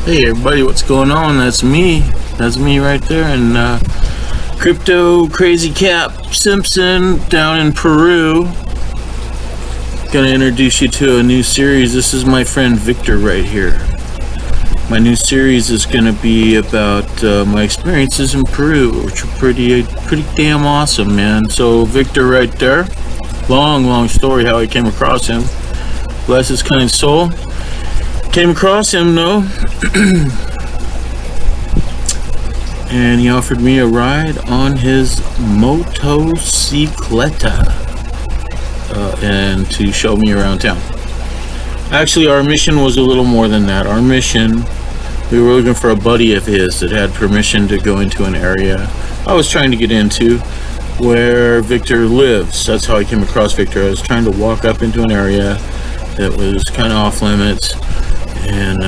Hey everybody, what's going on? That's me right there. And Crypto Crazy Cap Simpson down in Peru. Gonna introduce you to a new series. This is my friend Victor right here. My new series is gonna be about my experiences in Peru, which are pretty damn awesome, man. So Victor right there. Long story how I came across him. Bless his kind soul. Came across him though, and he offered me a ride on his motocicleta and to show me around town. Actually, our mission was a little more than that. Our mission, we were looking for a buddy of his that had permission to go into an area I was trying to get into where Victor lives. That's how I came across Victor. I was trying to walk up into an area that was kind of off limits. And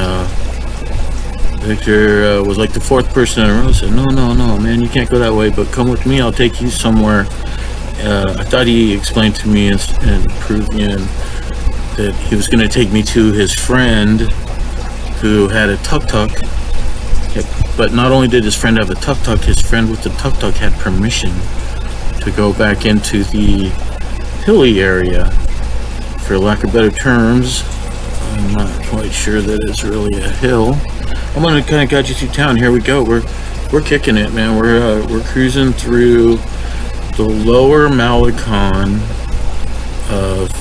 Victor was like the fourth person in a row. Said, no, man, you can't go that way, but come with me, I'll take you somewhere. I thought he explained to me in Peruvian that he was going to take me to his friend who had a tuk-tuk. But not only did his friend have a tuk-tuk, his friend with the tuk-tuk had permission to go back into the hilly area. For lack of better terms, I'm not quite sure that it's really a hill. I'm gonna kind of guide you through town. Here we go. We're kicking it, man. We're cruising through the lower Malecon of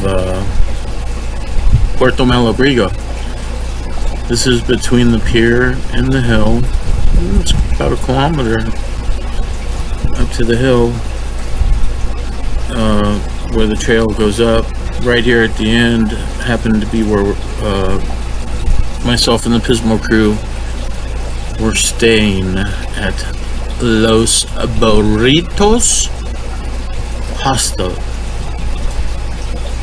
Puerto Malabrigo. This is between the pier and the hill. It's about a kilometer up to the hill where the trail goes up. Right here at the end happened to be where myself and the Pismo crew were staying at Los Burritos Hostel.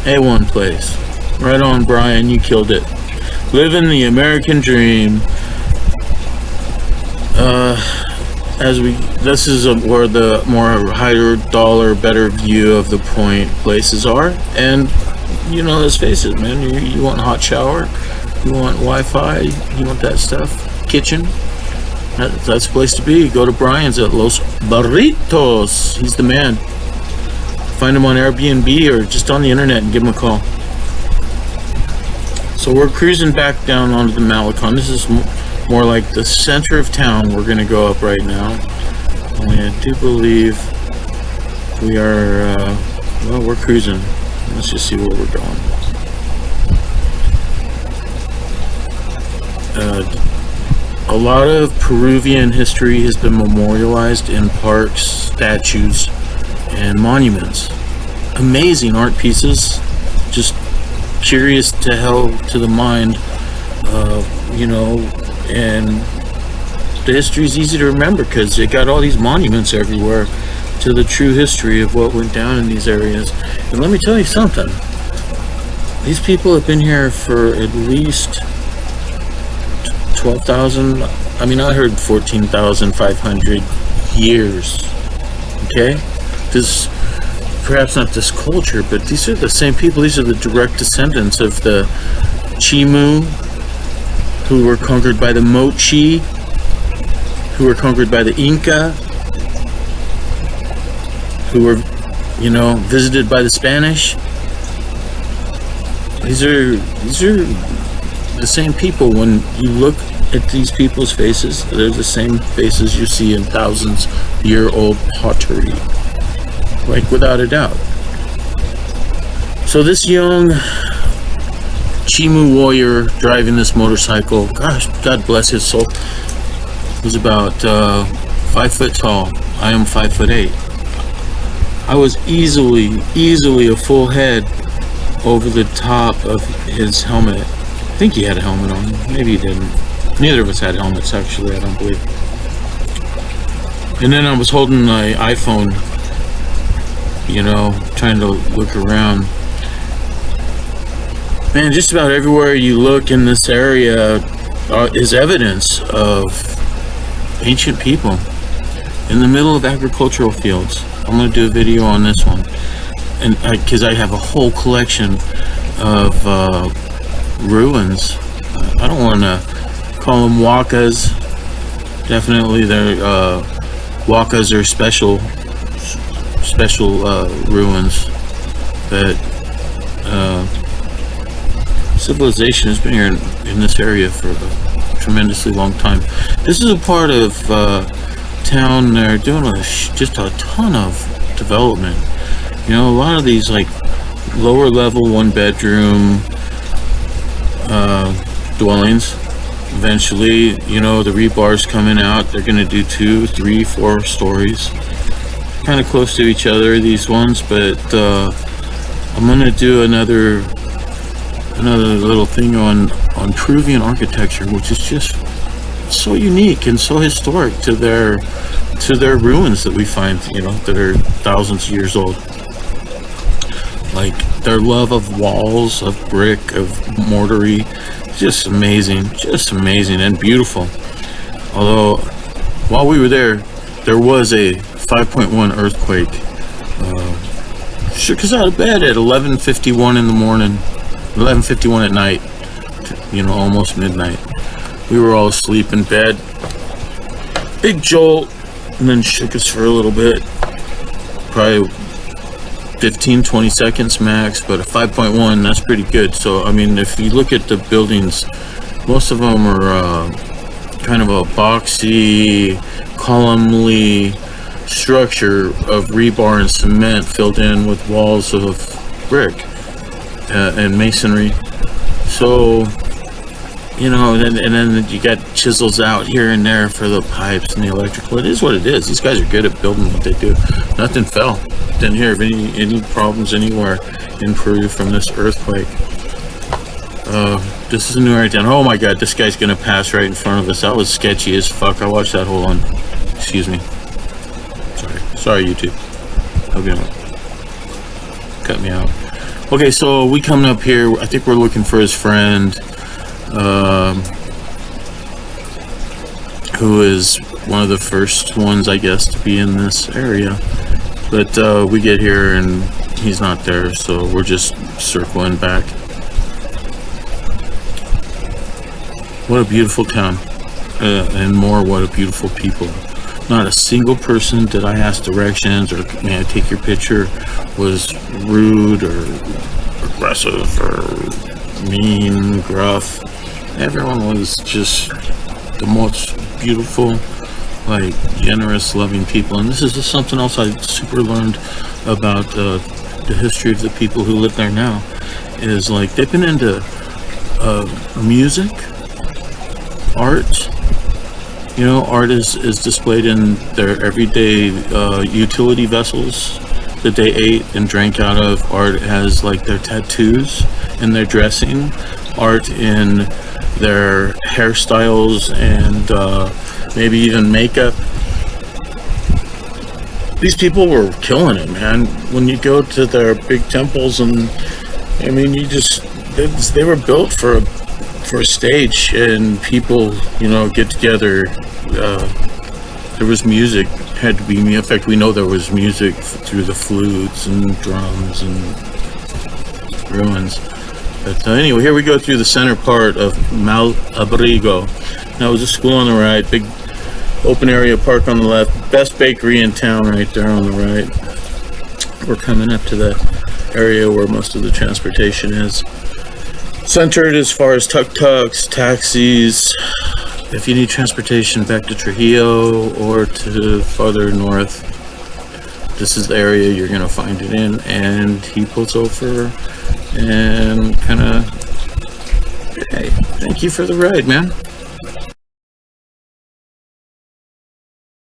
A1 place. Right on, Brian, you killed it. Living the American dream. This is where the more higher dollar, better view of the point places are. And you know, let's face it, man, you want a hot shower, you want Wi-Fi, you want that stuff, kitchen, that's the place to be. Go to Brian's at Los Burritos. He's the man. Find him on Airbnb or just on the internet and give him a call. So we're cruising back down onto the Malecon. This is more like the center of town. We're gonna go up right now. I do believe we are, well, we're cruising. Let's just see where we're going. A lot of Peruvian history has been memorialized in parks, statues, and monuments. Amazing art pieces, just curious to hell to the mind, you know, and the history is easy to remember because they got all these monuments everywhere to the true history of what went down in these areas. And let me tell you something, these people have been here for at least 12,000, I mean, I heard 14,500 years. Okay, this, perhaps not this culture, but these are the same people. These are the direct descendants of the Chimu, who were conquered by the Mochi, who were conquered by the Inca, who were, you know, visited by the Spanish. These are the same people. When you look at these people's faces, they're the same faces you see in thousands-year-old pottery, like without a doubt. So this young Chimu warrior driving this motorcycle, gosh, God bless his soul, was about 5 foot tall. I am 5'8". I was easily a full head over the top of his helmet. I think he had a helmet on. Maybe he didn't. Neither of us had helmets, actually, I don't believe. And then I was holding my iPhone, you know, trying to look around. Man, just about everywhere you look in this area is evidence of ancient people in the middle of agricultural fields. I'm going to do a video on this one, and because I have a whole collection of ruins. I don't want to call them wakas. Definitely, they're wakas are special ruins that civilization has been here in this area for a tremendously long time. This is a part of town they're doing just a ton of development. You know, a lot of these like lower level 1-bedroom dwellings. Eventually, you know, the rebar's coming out. They're going to do 2, 3, 4 stories. Kind of close to each other, these ones, but I'm going to do another little thing on Peruvian architecture, which is just so unique and so historic to their ruins that we find, you know, that are thousands of years old. Like their love of walls, of brick, of mortary, just amazing and beautiful. Although while we were there was a 5.1 earthquake. Shook us out of bed at 11:51 in the morning, 11:51 at night, you know, almost midnight. We were all asleep in bed. Big jolt, and then shook us for a little bit, probably 15-20 seconds max, but a 5.1, that's pretty good. So I mean, if you look at the buildings, most of them are kind of a boxy, columnly structure of rebar and cement filled in with walls of brick and masonry. So, you know, and then you got chisels out here and there for the pipes and the electrical. It is what it is. These guys are good at building what they do. Nothing fell. Didn't hear of any problems anywhere in Peru from this earthquake. This is a new area down. Oh my god, this guy's gonna pass right in front of us. That was sketchy as fuck. I watched that. Hold on. Excuse me. Sorry, YouTube. Hope you don't cut me out. Okay, so we coming up here. I think we're looking for his friend, who is one of the first ones, I guess, to be in this area. But we get here and he's not there, so we're just circling back. What a beautiful town, and more, what a beautiful people. Not a single person did I ask directions or may I take your picture was rude or aggressive or mean, gruff. Everyone was just the most beautiful, like, generous, loving people. And this is just something else I super learned about the history of the people who live there now, is like they've been into music, art. You know, art is displayed in their everyday utility vessels that they ate and drank out of. Art has like their tattoos and their dressing. Art in their hairstyles and maybe even makeup. These people were killing it, man. When you go to their big temples, and I mean, they were built for a stage, and people, you know, get together. There was music, had to be. In fact, we know there was music through the flutes and drums and ruins. But anyway, here we go through the center part of Malabrigo. Now, there's a school on the right, big open area park on the left, best bakery in town right there on the right. We're coming up to the area where most of the transportation is. Centered as far as tuk-tuks, taxis. If you need transportation back to Trujillo or to farther north, this is the area you're going to find it in. And he pulls over and kind of, hey, thank you for the ride, man.